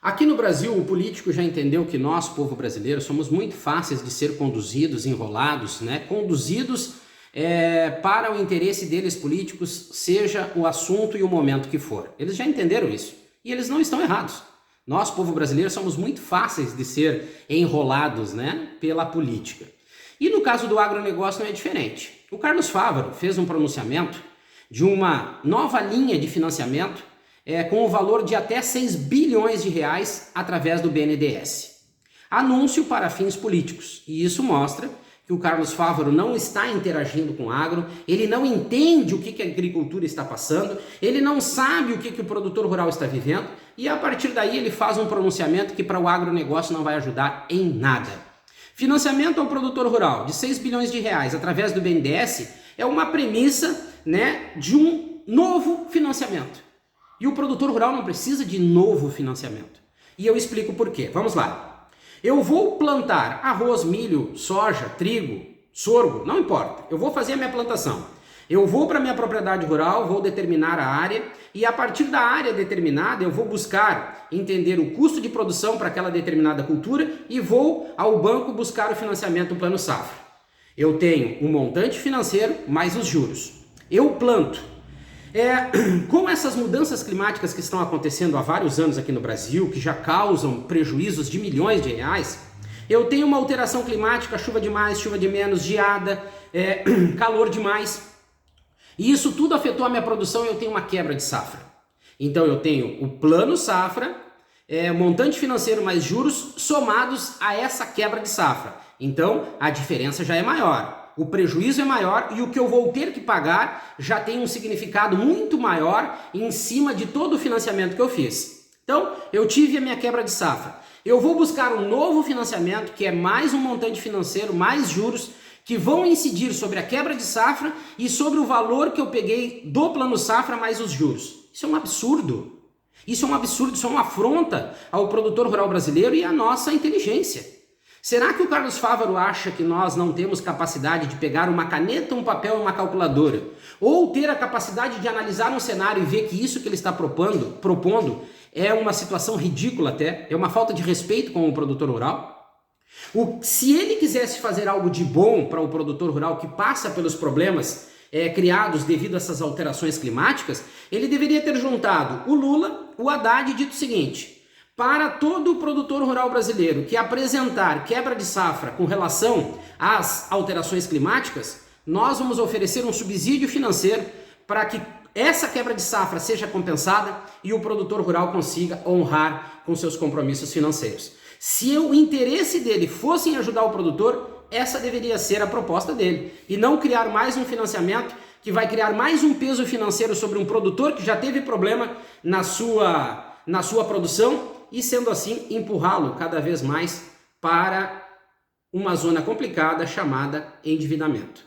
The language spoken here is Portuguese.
Aqui no Brasil, o político já entendeu que nós, povo brasileiro, somos muito fáceis de ser conduzidos, enrolados, né? Conduzidos para o interesse deles políticos, seja o assunto e o momento que for. Eles já entenderam isso e eles não estão errados. Nós, povo brasileiro, somos muito fáceis de ser enrolados, né, pela política. E no caso do agronegócio não é diferente. O Carlos Fávaro fez um pronunciamento de uma nova linha de financiamento com o valor de até 6 bilhões de reais através do BNDES. Anúncio para fins políticos. E isso mostra que o Carlos Fávaro não está interagindo com o agro, ele não entende o que a agricultura está passando, ele não sabe o que o produtor rural está vivendo, e a partir daí ele faz um pronunciamento que para o agronegócio não vai ajudar em nada. Financiamento ao produtor rural de 6 bilhões de reais através do BNDES é uma premissa, né, de um novo financiamento. E o produtor rural não precisa de novo financiamento. E eu explico por quê. Vamos lá. Eu vou plantar arroz, milho, soja, trigo, sorgo, não importa. Eu vou fazer a minha plantação. Eu vou para a minha propriedade rural, vou determinar a área e a partir da área determinada eu vou buscar entender o custo de produção para aquela determinada cultura e vou ao banco buscar o financiamento do Plano Safra. Eu tenho um montante financeiro mais os juros. Eu planto. Com essas mudanças climáticas que estão acontecendo há vários anos aqui no Brasil, que já causam prejuízos de milhões de reais, eu tenho uma alteração climática, chuva demais, chuva de menos, geada, calor demais, e isso tudo afetou a minha produção e eu tenho uma quebra de safra. Então eu tenho o plano safra, montante financeiro mais juros somados a essa quebra de safra. Então a diferença já é maior. O prejuízo é maior e o que eu vou ter que pagar já tem um significado muito maior em cima de todo o financiamento que eu fiz. Então, eu tive a minha quebra de safra. Eu vou buscar um novo financiamento, que é mais um montante financeiro, mais juros, que vão incidir sobre a quebra de safra e sobre o valor que eu peguei do plano safra mais os juros. Isso é um absurdo. Isso é um absurdo, isso é uma afronta ao produtor rural brasileiro e à nossa inteligência. Será que o Carlos Fávaro acha que nós não temos capacidade de pegar uma caneta, um papel e uma calculadora? Ou ter a capacidade de analisar um cenário e ver que isso que ele está propondo é uma situação ridícula até, é uma falta de respeito com o produtor rural? Se ele quisesse fazer algo de bom para o produtor rural que passa pelos problemas criados devido a essas alterações climáticas, ele deveria ter juntado o Lula, o Haddad e dito o seguinte: para todo o produtor rural brasileiro que apresentar quebra de safra com relação às alterações climáticas, nós vamos oferecer um subsídio financeiro para que essa quebra de safra seja compensada e o produtor rural consiga honrar com seus compromissos financeiros. Se o interesse dele fosse em ajudar o produtor, essa deveria ser a proposta dele, e não criar mais um financiamento que vai criar mais um peso financeiro sobre um produtor que já teve problema na sua produção, e sendo assim empurrá-lo cada vez mais para uma zona complicada chamada endividamento.